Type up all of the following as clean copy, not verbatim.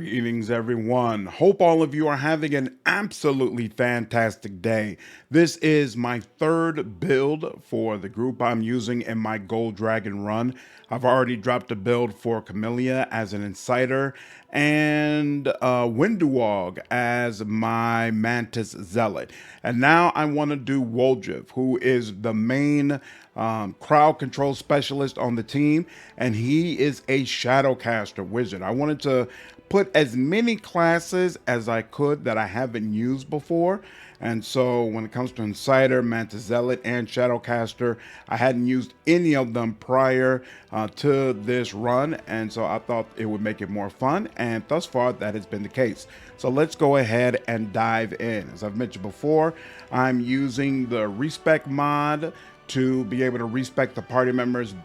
Greetings, everyone. Hope all of you are having an absolutely fantastic day. This is my third build for the group I'm using in my Gold Dragon run. I've already dropped a build for Camellia as an Insider and Winduwog as my Mantis Zealot. And now I want to do Woljif, who is the main crowd control specialist on the team, and he is a Shadowcaster wizard. I wanted to put as many classes as I could that I haven't used before. And so when it comes to Insider, Mantis Zealot, and Shadowcaster, I hadn't used any of them prior to this run. And so I thought it would make it more fun. And thus far, that has been the case. So let's go ahead and dive in. As I've mentioned before, I'm using the respec mod to be able to respec the party members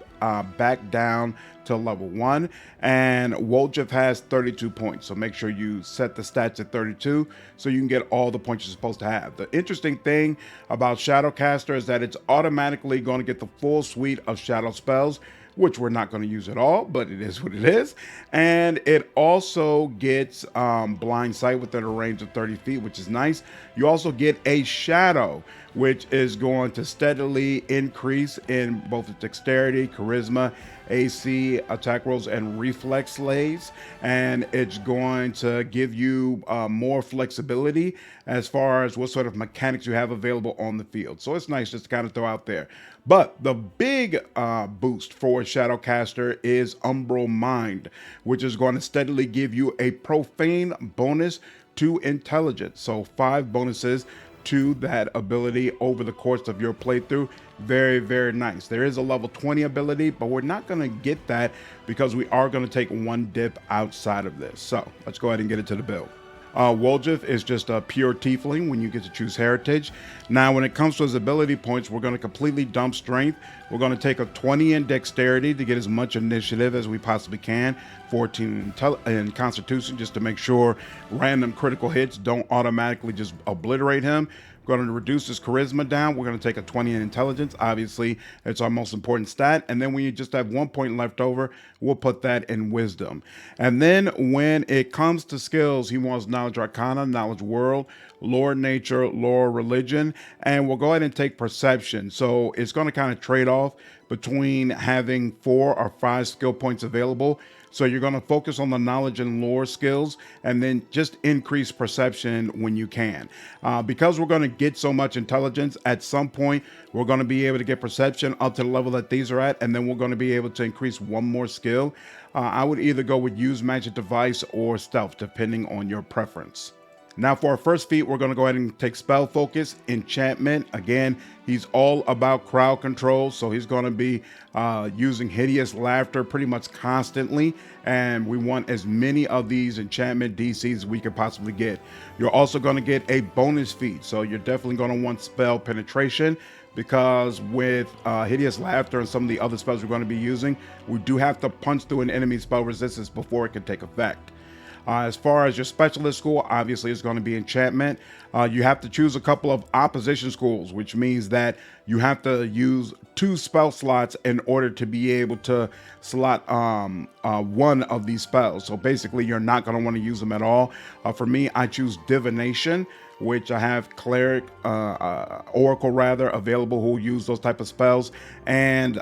back down to level 1, and Woljif has 32 points, so make sure you set the stats at 32 so you can get all the points you're supposed to have. The interesting thing about Shadowcaster is that it's automatically going to get the full suite of shadow spells, which we're not going to use at all, but it is what it is. And it also gets blind sight within a range of 30 feet, which is nice. You also get a shadow, which is going to steadily increase in both its dexterity, charisma, AC, attack rolls, and reflex slays. And it's going to give you more flexibility as far as what sort of mechanics you have available on the field. So it's nice just to kind of throw out there. But the big boost for Shadowcaster is Umbral Mind, which is going to steadily give you a profane bonus to intelligence. So 5 bonuses to that ability over the course of your playthrough. Very, very nice. There is a level 20 ability, but we're not going to get that because we are going to take one dip outside of this. So let's go ahead and get into the build. Woljif is just a pure tiefling when you get to choose heritage. Now, when it comes to his ability points, we're going to completely dump strength. We're going to take a 20 in dexterity to get as much initiative as we possibly can, 14 in constitution just to make sure random critical hits don't automatically just obliterate him. Going to reduce his charisma down. We're going to take a 20 in intelligence. Obviously, it's our most important stat. And then when you just have 1 point left over, we'll put that in wisdom. And then when it comes to skills, he wants knowledge arcana, knowledge world, lore nature, lore religion, and we'll go ahead and take perception. So it's going to kind of trade off between having 4 or 5 skill points available. So you're going to focus on the knowledge and lore skills and then just increase perception when you can. Because we're going to get so much intelligence, at some point, we're going to be able to get perception up to the level that these are at, and then we're going to be able to increase one more skill. I would either go with use magic device or stealth, depending on your preference. Now for our first feat, we're going to go ahead and take spell focus, enchantment. Again, he's all about crowd control, so he's going to be using hideous laughter pretty much constantly, and we want as many of these enchantment DCs as we could possibly get. You're also going to get a bonus feat, so you're definitely going to want spell penetration, because with hideous laughter and some of the other spells we're going to be using, we do have to punch through an enemy spell resistance before it can take effect. As far as your specialist school, obviously it's going to be enchantment. You have to choose a couple of opposition schools, which means that you have to use 2 spell slots in order to be able to slot one of these spells. So basically you're not going to want to use them at all. For me, I choose divination, which I have cleric, oracle rather, available who use those type of spells, and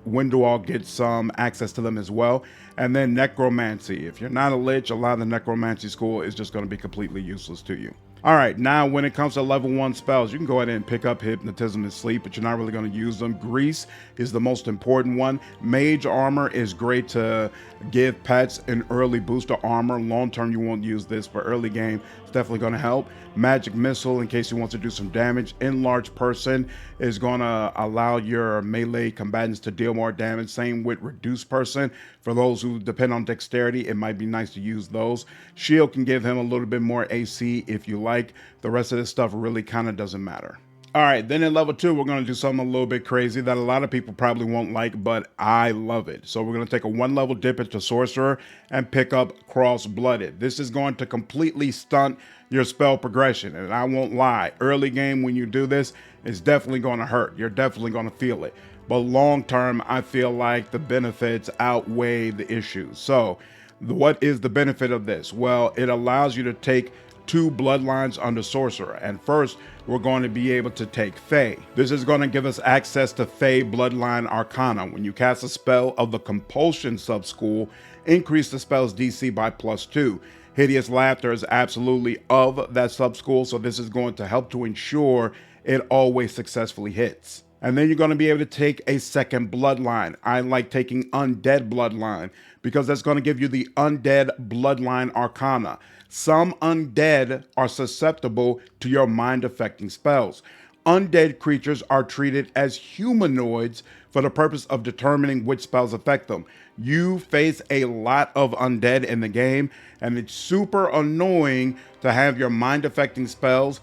Winduwog gets some access to them as well. And then necromancy. If you're not a lich, a lot of the necromancy school is just going to be completely useless to you. All right, now when it comes to level 1 spells, you can go ahead and pick up hypnotism and sleep, but you're not really going to use them. Grease is the most important one. Mage armor is great to give pets an early boost to armor. Long term, you won't use this, but early game, it's definitely going to help. Magic missile in case you want to do some damage. Enlarged person is going to allow your melee combatants to deal more damage. Same with reduced person. For those who depend on dexterity, it might be nice to use those. Shield can give him a little bit more AC if you like. The rest of this stuff really kind of doesn't matter. All right, then in level 2, we're going to do something a little bit crazy that a lot of people probably won't like, but I love it. So we're going to take a 1 level dip into Sorcerer and pick up Cross-Blooded. This is going to completely stunt your spell progression, and I won't lie. Early game, when you do this, it's definitely going to hurt. You're definitely going to feel it. But long term, I feel like the benefits outweigh the issues. So What is the benefit of this? Well, it allows you to take 2 bloodlines under sorcerer. And first, we're going to be able to take Fey. This is going to give us access to Fey bloodline arcana. When you cast a spell of the compulsion sub-school, increase the spell's DC by +2. Hideous Laughter is absolutely of that sub-school, so this is going to help to ensure it always successfully hits. And then you're going to be able to take a second bloodline. I like taking Undead Bloodline because that's going to give you the Undead Bloodline Arcana. Some undead are susceptible to your mind-affecting spells. Undead creatures are treated as humanoids for the purpose of determining which spells affect them. You face a lot of undead in the game, and it's super annoying to have your mind-affecting spells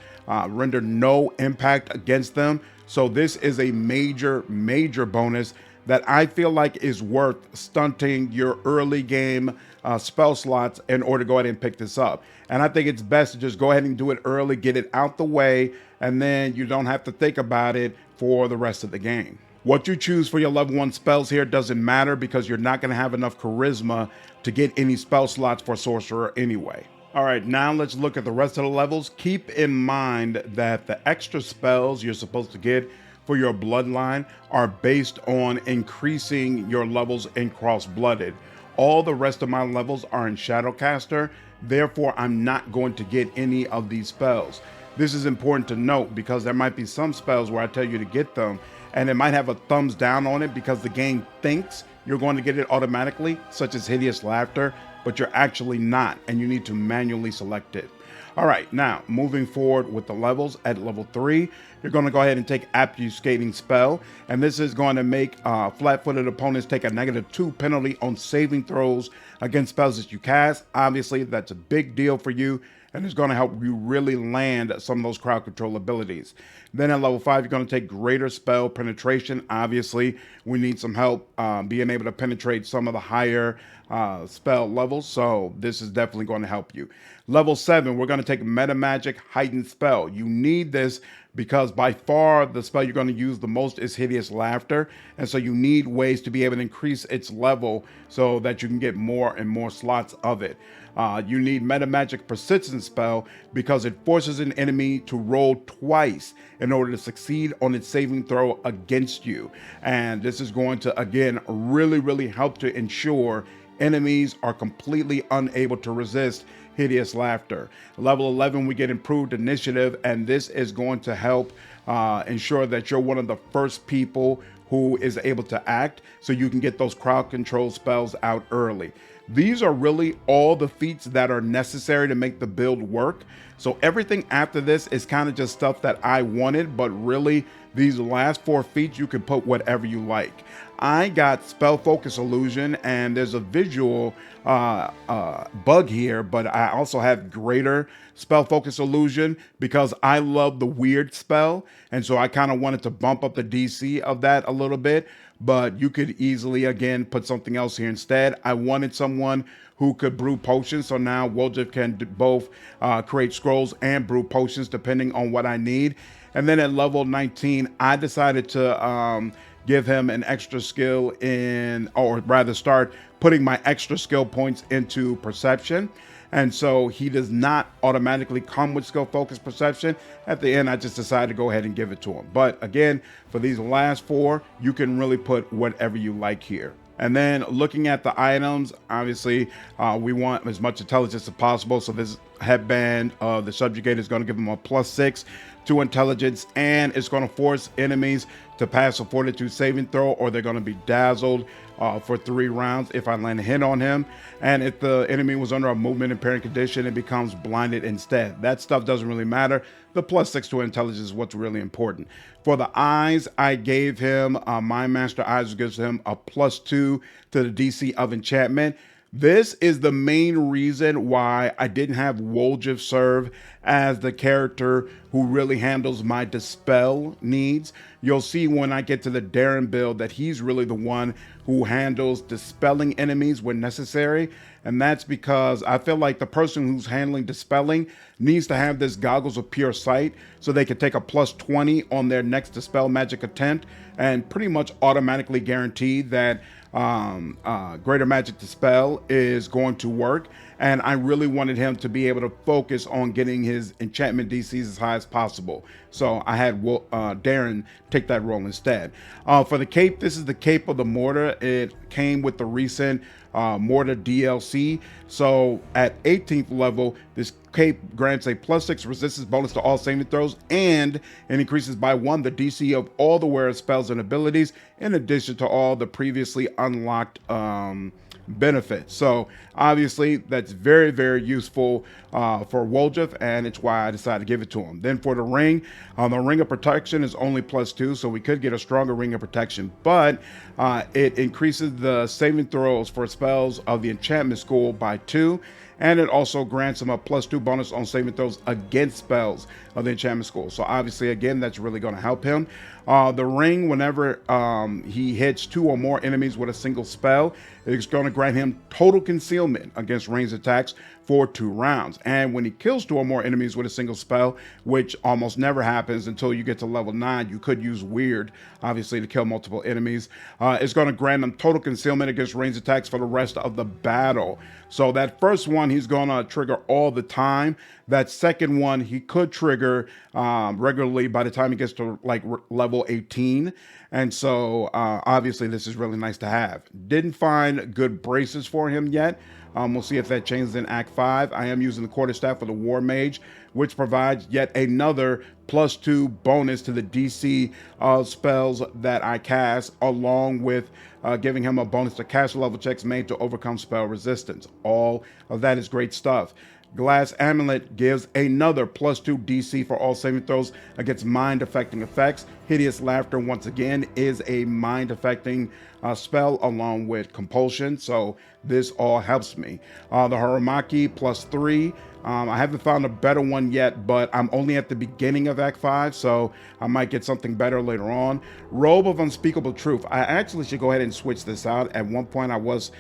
render no impact against them. So this is a major bonus that I feel like is worth stunting your early game spell slots in order to go ahead and pick this up. And I think it's best to just go ahead and do it early, get it out the way, and then you don't have to think about it for the rest of the game. What you choose for your level 1 spells here doesn't matter because you're not going to have enough charisma to get any spell slots for sorcerer anyway. All right, now let's look at the rest of the levels. Keep in mind that the extra spells you're supposed to get for your bloodline are based on increasing your levels in cross-blooded. All the rest of my levels are in Shadowcaster, therefore I'm not going to get any of these spells. This is important to note because there might be some spells where I tell you to get them and it might have a thumbs down on it because the game thinks you're going to get it automatically, such as Hideous Laughter, but you're actually not, and you need to manually select it. All right, now moving forward with the levels. At level 3, you're going to go ahead and take Obfuscating Spell, and this is going to make flat-footed opponents take a -2 penalty on saving throws against spells that you cast. Obviously, that's a big deal for you, and it's going to help you really land some of those crowd control abilities. Then at level 5, you're going to take Greater Spell Penetration. Obviously, we need some help being able to penetrate some of the higher spell levels, so this is definitely going to help you. Level 7, we're going to take Meta Magic Heightened Spell. You need this because by far the spell you're going to use the most is Hideous Laughter, and so you need ways to be able to increase its level so that you can get more and more slots of it. You need Meta Magic Persistent Spell because it forces an enemy to roll twice in order to succeed on its saving throw against you, and this is going to again really help to ensure enemies are completely unable to resist Hideous Laughter. Level 11, we get Improved Initiative, and this is going to help ensure that you're one of the first people who is able to act so you can get those crowd control spells out early. These are really all the feats that are necessary to make the build work. So everything after this is kind of just stuff that I wanted, but really these last 4 feats you can put whatever you like. I got Spell Focus Illusion, and there's a visual bug here, but I also have Greater Spell Focus Illusion because I love the weird spell, and so I kind of wanted to bump up the DC of that a little bit, but you could easily, again, put something else here instead. I wanted someone who could brew potions, so now Woljif can both create scrolls and brew potions depending on what I need. And then at level 19, I decided to give him an extra skill in, or rather start putting my extra skill points into Perception. And so he does not automatically come with Skill Focus Perception. At the end, I just decided to go ahead and give it to him. But again, for these last 4, you can really put whatever you like here. And then looking at the items, obviously, we want as much intelligence as possible. So this headband, the Subjugator, is going to give him a +6 to intelligence, and it's going to force enemies to pass a Fortitude saving throw, or they're going to be dazzled for 3 rounds if I land a hit on him. And if the enemy was under a movement impaired condition, it becomes blinded instead. That stuff doesn't really matter. The +6 to intelligence is what's really important. For the eyes, I gave him Mind Master Eyes, which gives him a +2 to the DC of enchantment. This is the main reason why I didn't have Woljif serve as the character who really handles my dispel needs. You'll see when I get to the Darren build that he's really the one who handles dispelling enemies when necessary. And that's because I feel like the person who's handling dispelling needs to have this goggles of pure sight so they can take a plus 20 on their next dispel magic attempt and pretty much automatically guarantee that greater magic dispel is going to work. And I really wanted him to be able to focus on getting his enchantment DCs as high as possible. So I had Darren take that role instead. For the cape, this is the Cape of the Mortar. It came with the recent Mortar DLC. So at 18th level, this cape grants a +6 resistance bonus to all saving throws, and it increases by 1 the DC of all the wearer's spells and abilities, in addition to all the previously unlocked benefits. So obviously that's very, very useful for Woljif, and it's why I decided to give it to him. Then for the ring of protection is only +2, so we could get a stronger ring of protection, but it increases the saving throws for spells of the enchantment school by 2, and it also grants him a +2 bonus on saving throws against spells of the enchantment school. So obviously, again, that's really going to help him. The ring, whenever he hits 2 or more enemies with a single spell, it's going to grant him total concealment against ranged attacks for 2 rounds. And when he kills 2 or more enemies with a single spell, which almost never happens until you get to level 9, you could use Weird, obviously, to kill multiple enemies. It's going to grant him total concealment against ranged attacks for the rest of the battle. So that first one, he's going to trigger all the time. That second one, he could trigger regularly by the time he gets to like level 18. And so obviously this is really nice to have. Didn't find good braces for him yet. We'll see if that changes in Act 5. I am using the quarterstaff for the War Mage, which provides yet another +2 bonus to the DC spells that I cast, along with giving him a bonus to caster level checks made to overcome spell resistance. All of that is great stuff. Glass Amulet gives another +2 DC for all saving throws against mind-affecting effects. Hideous Laughter, once again, is a mind-affecting spell along with Compulsion, so this all helps me. The Haramaki +3. I haven't found a better one yet, but I'm only at the beginning of Act 5, so I might get something better later on. Robe of Unspeakable Truth. I actually should go ahead and switch this out. At one point, I was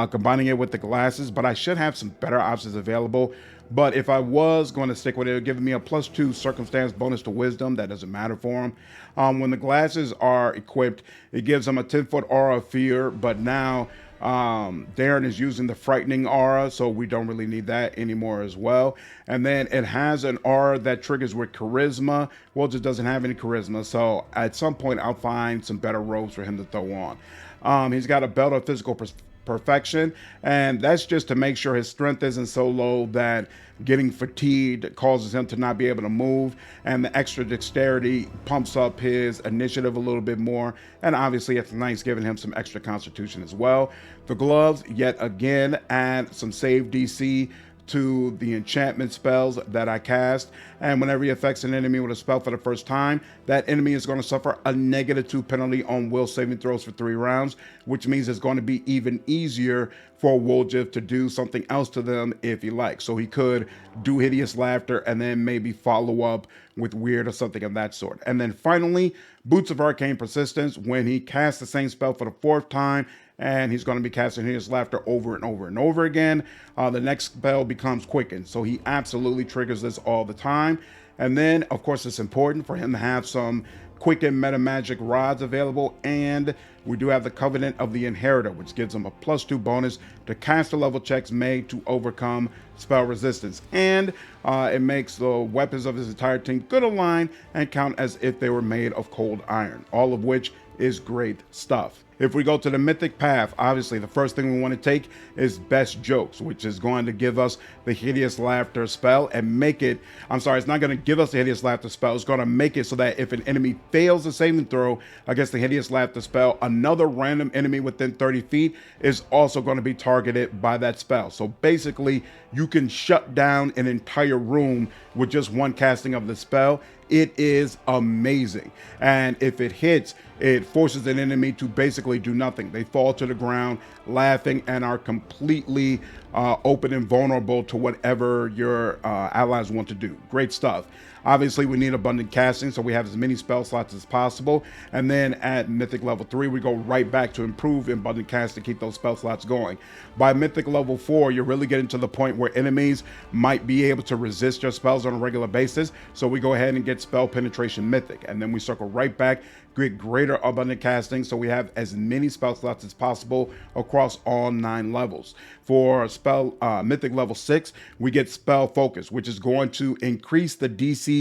combining it with the glasses, but I should have some better options available. But if I was going to stick with it, it would give me a +2 circumstance bonus to wisdom. That doesn't matter for him. When the glasses are equipped, it gives him a 10-foot aura of fear, but now Darren is using the frightening aura, so we don't really need that anymore as well. And then it has an aura that triggers with charisma. Well, it just doesn't have any charisma, so at some point I'll find some better robes for him to throw on. He's got a belt of physical perfection, and that's just to make sure his strength isn't so low that getting fatigued causes him to not be able to move, and the extra dexterity pumps up his initiative a little bit more, and obviously it's nice giving him some extra constitution as well. The gloves, yet again, add some save DC to the enchantment spells that I cast, and whenever he affects an enemy with a spell for the first time, that enemy is going to suffer a -2 penalty on will saving throws for 3 rounds, which means it's going to be even easier for Woljif to do something else to them if he likes. So he could do Hideous Laughter and then maybe follow up with Weird or something of that sort. And then finally, Boots of Arcane Persistence. When he casts the same spell for the 4th time, and he's going to be casting Hideous Laughter over and over and over again, the next spell becomes Quicken. So he absolutely triggers this all the time. And then, of course, it's important for him to have some Quicken meta magic rods available, and we do have the Covenant of the Inheritor, which gives him a +2 bonus to caster level checks made to overcome spell resistance, and it makes the weapons of his entire team good aligned and count as if they were made of cold iron, all of which is great stuff. If we go to the Mythic Path, obviously the first thing we want to take is Best Jokes, which is going to give us the Hideous Laughter spell and make it, it's not going to give us the Hideous Laughter spell, it's going to make it so that if an enemy fails a saving throw against the Hideous Laughter spell, another random enemy within 30 feet is also going to be targeted by that spell. So basically, you can shut down an entire room with just one casting of the spell. It is amazing. And if it hits, it forces an enemy to basically do nothing. They fall to the ground laughing and are completely open and vulnerable to whatever your allies want to do. Great stuff. Obviously, we need abundant casting, so we have as many spell slots as possible. And then at Mythic level 3, we go right back to improve abundant casting to keep those spell slots going. By Mythic level 4, you're really getting to the point where enemies might be able to resist your spells on a regular basis. So we go ahead and get Spell Penetration Mythic. And then we circle right back, get greater abundant casting, so we have as many spell slots as possible across all 9 levels. For spell Mythic level 6, we get Spell Focus, which is going to increase the DCs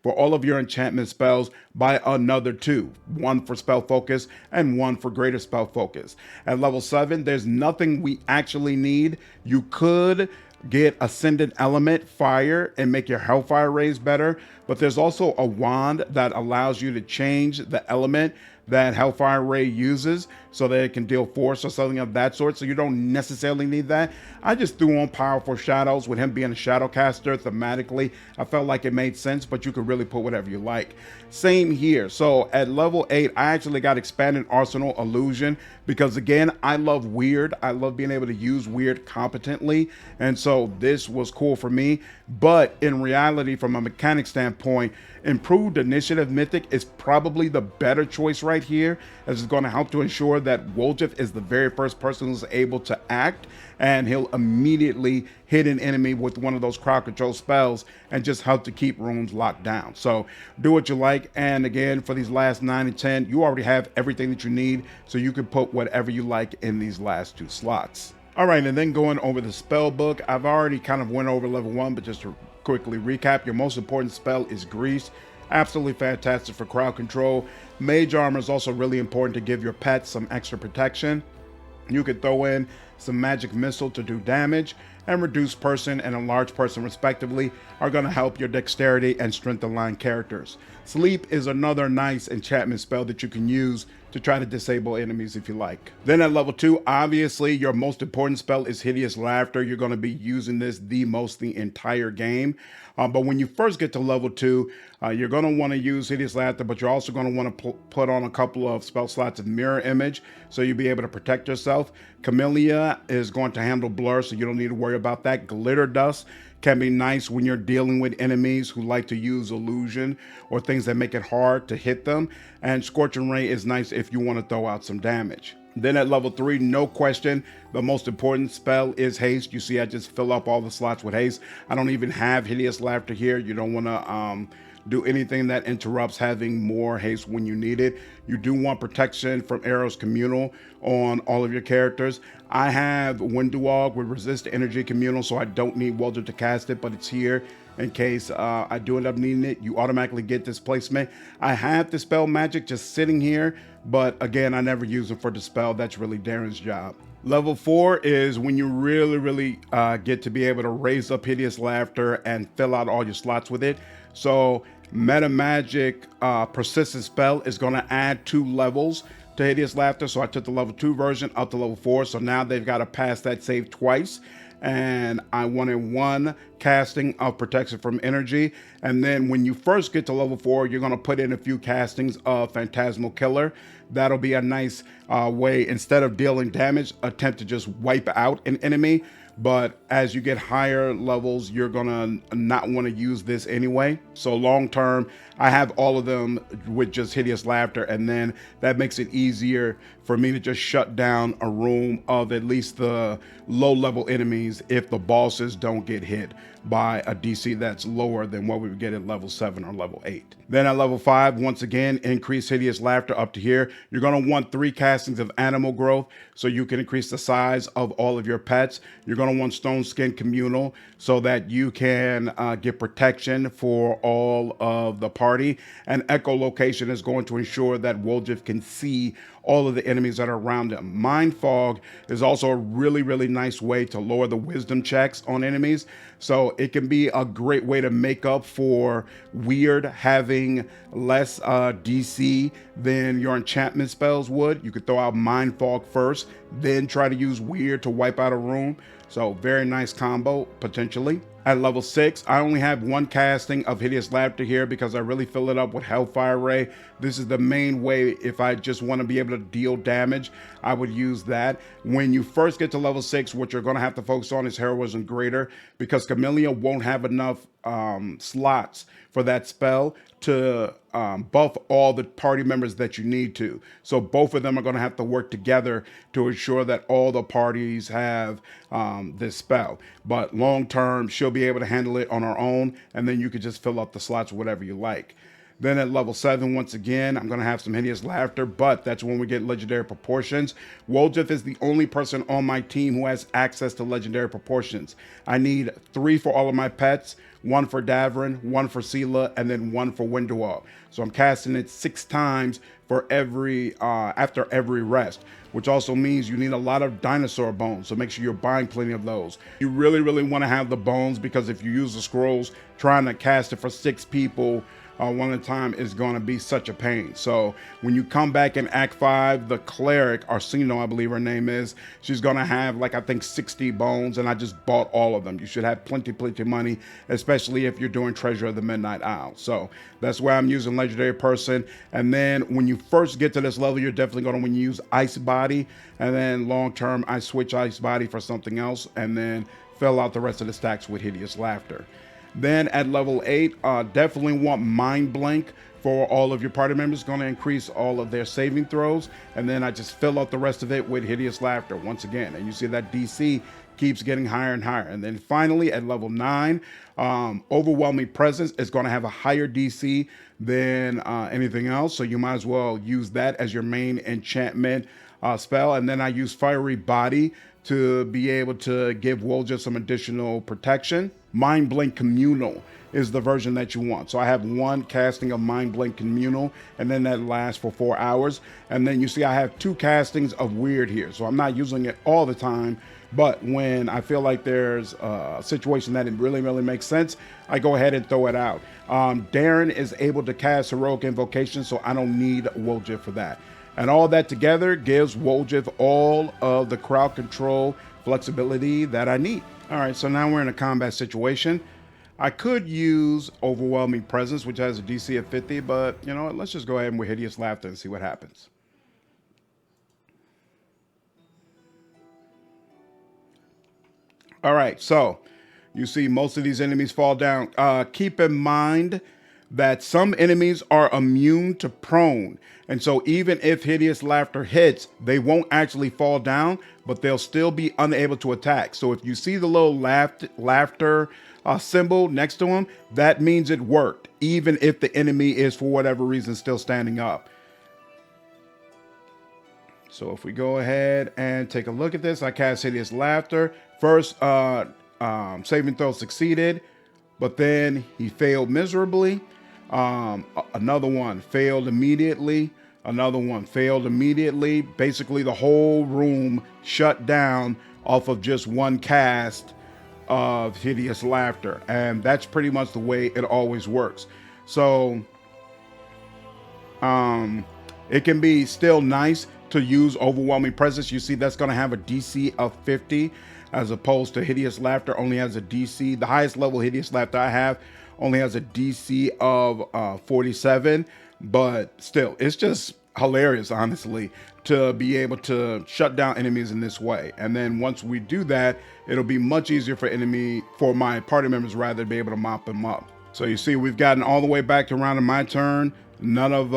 for all of your enchantment spells by another 2. 1 for Spell Focus and 1 for Greater Spell Focus. At level 7, there's nothing we actually need. You could get Ascendant Element Fire and make your Hellfire rays better, but there's also a wand that allows you to change the element that Hellfire Ray uses so that it can deal force or something of that sort, so you don't necessarily need that. I just threw on Powerful Shadows. With him being a Shadowcaster, thematically, I felt like it made sense, but you could really put whatever you like. Same here. So at level 8, I actually got Expanded Arsenal Illusion because, again, I love weird. I love being able to use weird competently, and so this was cool for me. But in reality, from a mechanic standpoint, Improved Initiative Mythic is probably the better choice right here, as it's going to help to ensure that Woljif is the very first person who's able to act, and he'll immediately hit an enemy with one of those crowd control spells and just help to keep rooms locked down. So do what you like, and again, for these last 9 and 10, you already have everything that you need, so you can put whatever you like in these last 2 slots. All right, and then going over the spell book, I've already kind of went over level 1, but just to quickly recap, your most important spell is Grease. Absolutely fantastic for crowd control. Mage Armor is also really important to give your pets some extra protection. You could throw in some Magic Missile to do damage, and Reduced Person and Enlarged Person respectively are going to help your dexterity and strength aligned characters. Sleep is another nice enchantment spell that you can use to try to disable enemies if you like. Then at level 2, obviously your most important spell is Hideous Laughter. You're going to be using this the most the entire game. But when you first get to level 2, you're going to want to use Hideous Laughter, but you're also going to want to put on a couple of spell slots of Mirror Image, so you'll be able to protect yourself. Camellia is going to handle Blur, so you don't need to worry about that. Glitter Dust can be nice when you're dealing with enemies who like to use illusion or things that make it hard to hit them. And Scorching Ray is nice if you want to throw out some damage. Then at level 3, no question, the most important spell is Haste. You see, I just fill up all the slots with Haste. I don't even have Hideous Laughter here. You don't want to do anything that interrupts having more haste when you need it. You do want protection from Arrow's Communal on all of your characters. I have Winduog with Resist Energy Communal, so I don't need Woljif to cast it, but it's here in case I do end up needing it. You automatically get Displacement. I have Dispel Magic just sitting here, but again, I never use it for Dispel. That's really Darren's job. Level 4 is when you really get to be able to raise up Hideous Laughter and fill out all your slots with it. So Meta Magic Persistent Spell is going to add 2 levels to Hideous Laughter. So I took the level 2 version up to level 4. So now they've got to pass that save twice. And I wanted 1 casting of Protection from Energy. And then when you first get to level 4, you're going to put in a few castings of Phantasmal Killer. That'll be a nice way, instead of dealing damage, attempt to just wipe out an enemy. But as you get higher levels, you're gonna not want to use this anyway. So long term, I have all of them with just Hideous Laughter, and then that makes it easier for me to just shut down a room of at least the low level enemies if the bosses don't get hit by a DC that's lower than what we would get at level 7 or level 8. Then at level 5, once again, increase Hideous Laughter up to here. You're going to want 3 castings of Animal Growth so you can increase the size of all of your pets. You're going to want Stone Skin Communal so that you can get protection for all of the party. And Echolocation is going to ensure that Woljif can see all of the enemies that are around him. Mind Fog is also a really nice way to lower the wisdom checks on enemies. So it can be a great way to make up for Weird having less DC than your enchantment spells would. You could throw out Mind Fog first, then try to use Weird to wipe out a room. So very nice combo, potentially. At level 6, I only have one casting of Hideous Laughter here because I really fill it up with Hellfire Ray. This is the main way if I just want to be able to deal damage, I would use that. When you first get to level 6, what you're going to have to focus on is Heroism Greater because Camellia won't have enough slots for that spell to buff all the party members that you need to. So both of them are going to have to work together to ensure that all the parties have this spell. But long term, she'll be able to handle it on her own, and then you can just fill up the slots with whatever you like. Then at level 7, once again, I'm going to have some Hideous Laughter, but that's when we get Legendary Proportions. Woljif is the only person on my team who has access to Legendary Proportions. I need 3 for all of my pets, 1 for Davrin, 1 for Sela, and then 1 for Windowall. So I'm casting it 6 times for every after every rest, which also means you need a lot of dinosaur bones. So make sure you're buying plenty of those. You really, really want to have the bones because if you use the scrolls, trying to cast it for 6 people one at a time is going to be such a pain. So when you come back in Act 5, the cleric, Arsino, I believe her name is, she's going to have like, I think 60 bones, and I just bought all of them. You should have plenty of money, especially if you're doing Treasure of the Midnight Isle. So that's why I'm using Legendary Person. And then when you first get to this level, you're definitely going to want to use Ice Body. And then long term, I switch Ice Body for something else and then fill out the rest of the stacks with Hideous Laughter. Then at level 8, definitely want Mind Blank for all of your party members. Going to increase all of their saving throws. And then I just fill out the rest of it with Hideous Laughter once again. And you see that DC keeps getting higher and higher. And then finally at level 9, Overwhelming Presence is going to have a higher DC than anything else. So you might as well use that as your main enchantment spell. And then I use Fiery Body to be able to give Woljif some additional protection. Mind Blink Communal is the version that you want. So I have 1 casting of Mind Blink Communal, and then that lasts for 4 hours. And then you see I have 2 castings of Weird here. So I'm not using it all the time, but when I feel like there's a situation that it really makes sense, I go ahead and throw it out. Darren is able to cast Heroic Invocation, so I don't need Woljif for that. And all that together gives Woljif all of the crowd control flexibility that I need. All right, so now we're in a combat situation. I could use Overwhelming Presence, which has a DC of 50, but you know what? Let's just go ahead and with Hideous Laughter and see what happens. All right, so you see most of these enemies fall down. Keep in mind that some enemies are immune to prone. And so even if Hideous Laughter hits, they won't actually fall down, but they'll still be unable to attack. So if you see the little laughter symbol next to him, that means it worked, even if the enemy is for whatever reason still standing up. So if we go ahead and take a look at this, I cast Hideous Laughter. First, saving throw succeeded, but then he failed miserably. Another one failed immediately. Another one failed immediately. Basically, the whole room shut down off of just 1 cast of Hideous Laughter. And that's pretty much the way it always works. So it can be still nice to use Overwhelming Presence. You see that's going to have a DC of 50 as opposed to Hideous Laughter only has a DC. The highest level Hideous Laughter I have only has a DC of 47, but still, it's just hilarious, honestly, to be able to shut down enemies in this way. And then once we do that, it'll be much easier for my party members rather to be able to mop them up. So you see, we've gotten all the way back to around my turn. None of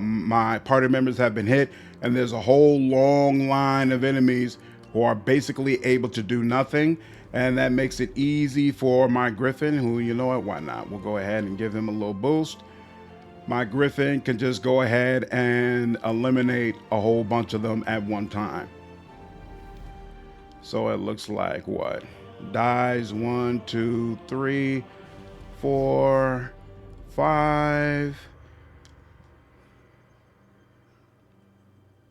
my party members have been hit, and there's a whole long line of enemies who are basically able to do nothing. And that makes it easy for my Griffin, who, you know what, why not? We'll go ahead and give him a little boost. My Griffin can just go ahead and eliminate a whole bunch of them at one time. So it looks like what? Dies 1, 2, 3, 4, 5.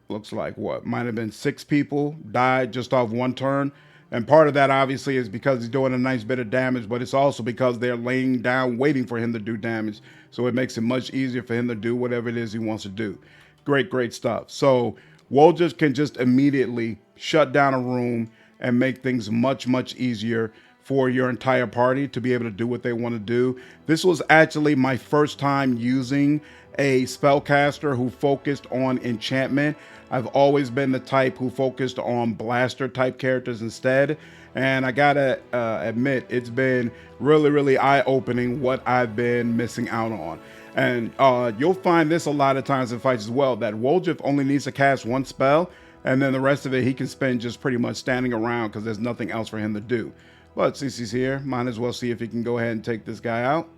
Looks like what? Might have been 6 people died just off 1 turn. And part of that obviously is because he's doing a nice bit of damage, but it's also because they're laying down waiting for him to do damage. So it makes it much easier for him to do whatever it is he wants to do. Great stuff. So Woljif can just immediately shut down a room and make things much easier for your entire party to be able to do what they want to do. This was actually my first time using a spellcaster who focused on enchantment. I've always been the type who focused on blaster type characters instead. And I gotta admit, it's been really eye-opening what I've been missing out on. And you'll find this a lot of times in fights as well, that Woljif only needs to cast one spell, and then the rest of it he can spend just pretty much standing around because there's nothing else for him to do. But since he's here, might as well see if he can go ahead and take this guy out.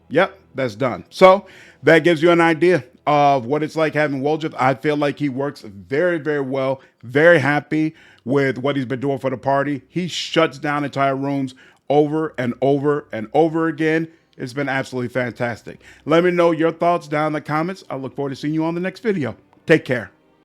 Yep, that's done. So that gives you an idea of what it's like having Woljif. I feel like he works very well. Very happy with what he's been doing for the party. He shuts down entire rooms over and over again. It's been absolutely fantastic. Let me know your thoughts down in the comments. I look forward to seeing you on the next video. Take care.